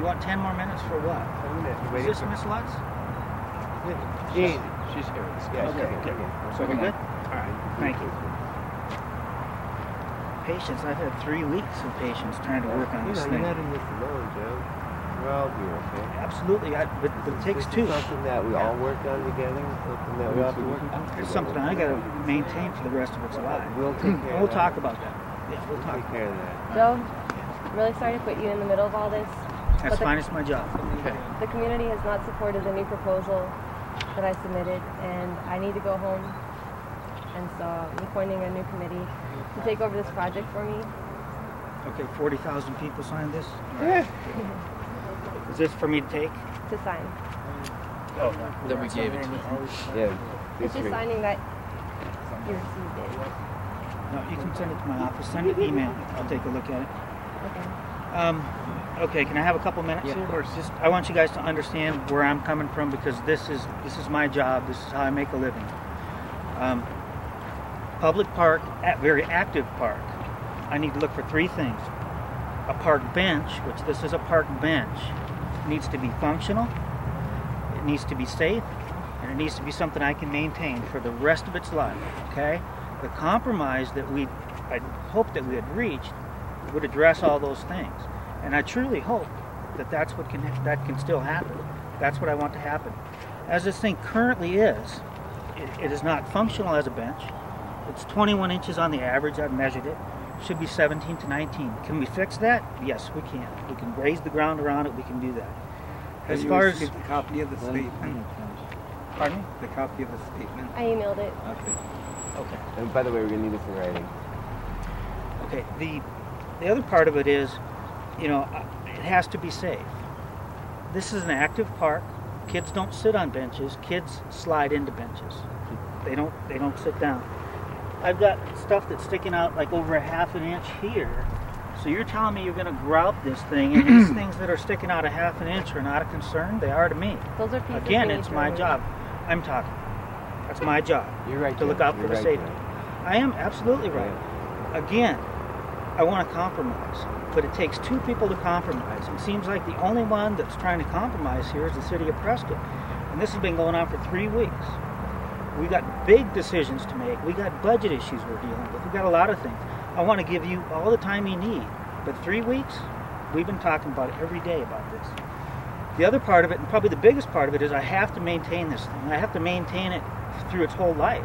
You want 10 more minutes for what? Is this Miss Lutz? She's here. Yeah, okay. So we're good? All right, thank you. Patience, I've had 3 weeks of patience trying to work on this thing. You're not in this alone, Joe. We're all here, okay? Absolutely, but it takes two. It's something that we all work on together, something that we have to work on. It's something I got to maintain for the rest of its life. We'll take care of We'll talk about that. Yeah, we'll take care of that. Joe, I'm really sorry to put you in the middle of all this. That's fine, it's my job. Okay. The community has not supported the new proposal that I submitted, and I need to go home. And so I'm appointing a new committee to take over this project for me. Okay, 40,000 people signed this? Is this for me to take? To sign. Oh, That we gave it to you. Yeah. It's just signing that you received it. No, you can send it to my office. Send it, email me. I'll take a look at it. Okay. Okay, can I have a couple minutes here? Of course. Just, I want you guys to understand where I'm coming from, because this is my job. This is how I make a living. Public park, very active park. I need to look for 3 things. A park bench, which this is a park bench, needs to be functional, it needs to be safe, and it needs to be something I can maintain for the rest of its life, okay? The compromise that I hoped that we had reached would address all those things. And I truly hope that that can still happen. That's what I want to happen. As this thing currently is, it is not functional as a bench. It's 21 inches on the average. I've measured it. Should be 17 to 19. Can we fix that? Yes, we can. We can raise the ground around it. We can do that. As far as the copy of the statement, pardon me? the copy of the statement. I emailed it. Okay. And by the way, we're going to need this in writing. Okay. The other part of it is, it has to be safe. This is an active park. Kids don't sit on benches. Kids slide into benches. They don't sit down. I've got stuff that's sticking out like over a ½ an inch here. So you're telling me you're going to grout this thing, and these things that are sticking out a ½ an inch are not a concern? They are to me. Those are pieces. Again, it's my job. I'm talking. That's my job. You're right, to look out for the safety. Joe. I am absolutely right. Again, I want to compromise, but it takes 2 people to compromise. It seems like the only one that's trying to compromise here is the city of Preston, and this has been going on for 3 weeks. We got big decisions to make. We got budget issues we're dealing with. We got a lot of things. I want to give you all the time you need, but 3 weeks, we've been talking about it every day about this. The other part of it, and probably the biggest part of it, is I have to maintain this thing. I have to maintain it through its whole life,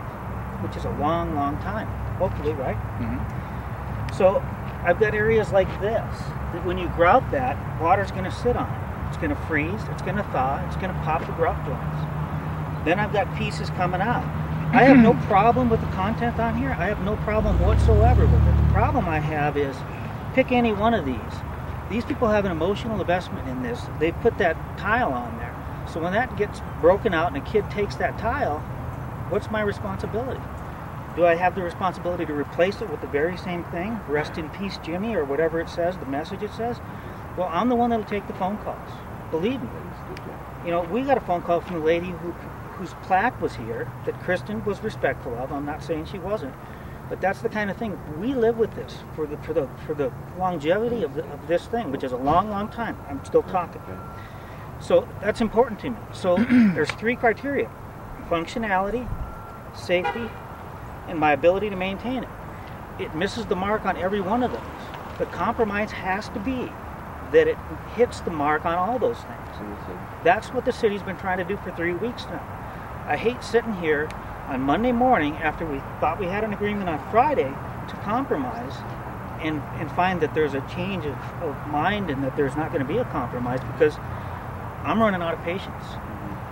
which is a long, long time. Hopefully, right? Mm-hmm. So I've got areas like this that when you grout that, water's going to sit on it. It's going to freeze. It's going to thaw. It's going to pop the grout joints. Then I've got pieces coming out. I have no problem with the content on here. I have no problem whatsoever with it. The problem I have is, pick any one of these. These people have an emotional investment in this. They've put that tile on there. So when that gets broken out and a kid takes that tile, what's my responsibility? Do I have the responsibility to replace it with the very same thing? Rest in peace, Jimmy, or whatever it says, the message it says? Well, I'm the one that'll take the phone calls. Believe me. We got a phone call from the lady whose plaque was here that Kristen was respectful of. I'm not saying she wasn't, but that's the kind of thing we live with this for the longevity of this thing, which is a long, long time. I'm still talking. So that's important to me. So there's 3 criteria: functionality, safety, and my ability to maintain it. It misses the mark on every one of those. The compromise has to be that it hits the mark on all those things. That's what the city's been trying to do for 3 weeks now. I hate sitting here on Monday morning after we thought we had an agreement on Friday to compromise and find that there's a change of mind and that there's not going to be a compromise, because I'm running out of patience.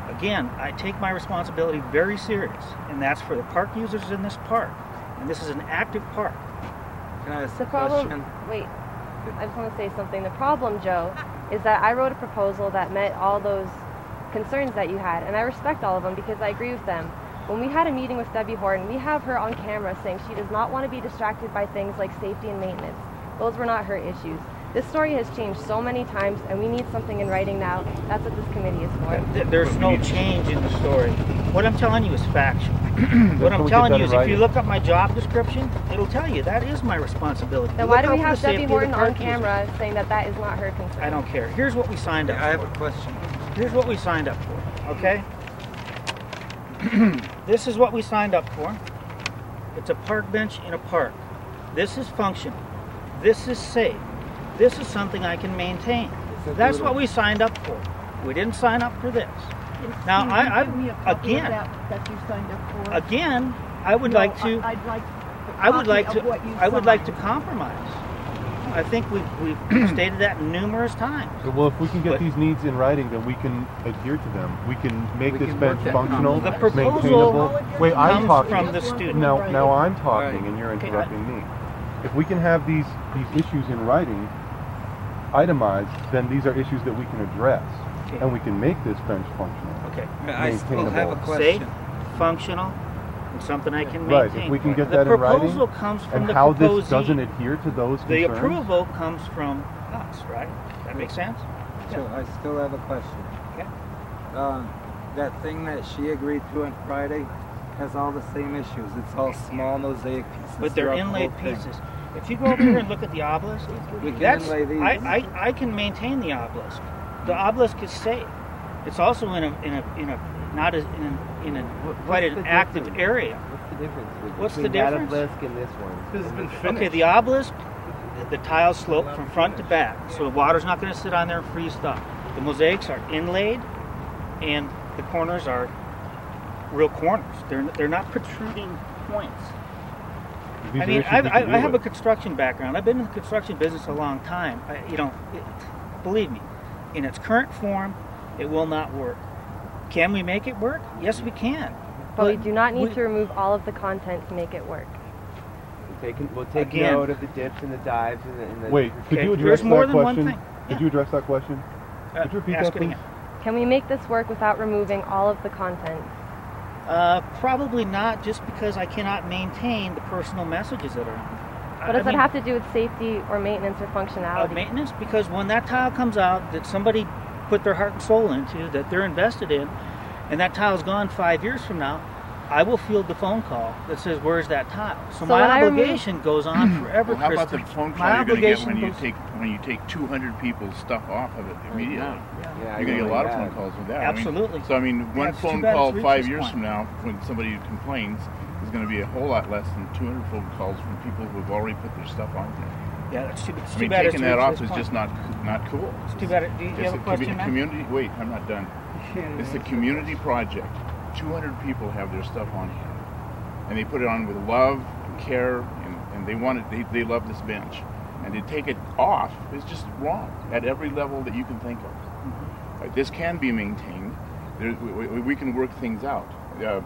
Again, I take my responsibility very serious, and that's for the park users in this park. And this is an active park. Can I ask The a problem, question? wait, I just want to say something. The problem, Joe, is that I wrote a proposal that met all those concerns that you had, and I respect all of them because I agree with them. When we had a meeting with Debbie Horton, we have her on camera saying she does not want to be distracted by things like safety and maintenance. Those were not her issues. This story has changed so many times, and we need something in writing now. That's what this committee is for. There's no change in the story. What I'm telling you is factual. What I'm telling you is if you look up my job description, it'll tell you that is my responsibility. Then why do we have Debbie Horton on camera saying that that is not her concern? I don't care. Here's what we signed up for. I have a question. Here's what we signed up for, okay? This is what we signed up for. It's a park bench in a park. This is functional. This is safe. This is something I can maintain. That's what we signed up for. We didn't sign up for this. Now, that you signed up for. Again, I would like to. I would like to compromise. I think we've stated that numerous times. Well, if we can get these needs in writing, then we can adhere to them. We can make this bench functional, The proposal maintainable. Wait, I'm comes talking. from the student. Now I'm talking, and you're interrupting me. If we can have these issues in writing, itemized, then these are issues that we can address, and we can make this bench functional. Okay. I still have a Safe, question. functional, and something I can maintain. Right. If we can get that in writing, the proposal comes from and the how proposee. this doesn't adhere to those concerns. The approval comes from us, right? That makes sense? So I still have a question. Okay. That thing that she agreed to on Friday has all the same issues. It's all small mosaic pieces. But they're throughout the inlaid whole thing. pieces. If you go over here and look at the obelisk, We can that's, inlay these. I can maintain the obelisk. The obelisk is safe. It's also in a not as in a quite an active area. What's the difference What's the between that difference? obelisk and this one? This has been finished. Okay, the obelisk, the tiles slope from front to back, so the water's not going to sit on there and freeze stuff. The mosaics are inlaid, and the corners are real corners. They're not protruding points. These I are mean, issues we can I deal have a with. construction background. I've been in the construction business a long time. Believe me, in its current form, it will not work. Can we make it work? Yes, we can. But we do not need to remove all of the content to make it work. We'll take Again. note of the dips and the dives and the Wait, could Okay, you address there's more that than one question? thing. Could you address that question? Could you repeat Ask that, it please? again. Can we make this work without removing all of the content? Probably not, just because I cannot maintain the personal messages that are on. What does that have to do with safety or maintenance or functionality? Maintenance, because when that tile comes out that somebody put their heart and soul into, that they're invested in, and that tile's gone 5 years from now, I will field the phone call that says, "Where's that tile?" So when my I obligation goes on forever. Well, how about the Kristen. phone My call you're going to get obligation when you take 200 people's stuff off of it immediately? Yeah, You're going to get a lot of phone that. calls with that. Absolutely. So I mean, one That's too phone bad call it's reached 5 this years point. from now, when somebody complains, is going to be a whole lot less than 200 phone calls from people who have already put their stuff on there. Yeah, it's too, I mean, bad. taking it's that reached off this is point. just not cool. It's too bad. Do you have a question, man? community. Wait, I'm not done. It's a community project. 200 people have their stuff on here, and they put it on with love and care, and they want it. They love this bench, and to take it off is just wrong at every level that you can think of. This can be maintained. We can work things out.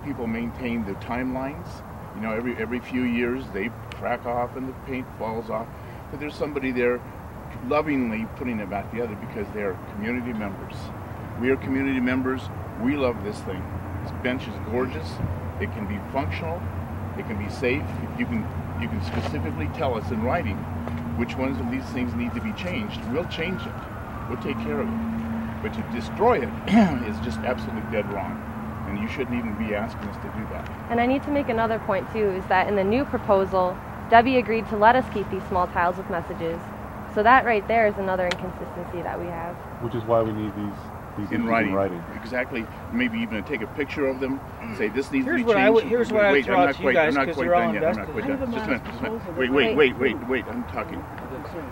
People maintain the timelines. You know, every few years they crack off and the paint falls off, but there's somebody there lovingly putting it back together because they're community members. We are community members. We love this thing. This bench is gorgeous. It can be functional. It can be safe. You can specifically tell us in writing which ones of these things need to be changed. We'll change it. We'll take care of it. But to destroy it is just absolutely dead wrong. And you shouldn't even be asking us to do that. And I need to make another point too, is that in the new proposal, Debbie agreed to let us keep these small tiles with messages. So that right there is another inconsistency that we have. Which is why we need these In issues writing. Exactly. Maybe even take a picture of them. Say this needs to be Here's what changed. Here's what I would Wait, throw I'm out not to you quite. guys I'm not because quite you're all done yet. I'm invested. not quite I have done. a Just a modest minute. proposal Wait. I'm talking. Okay.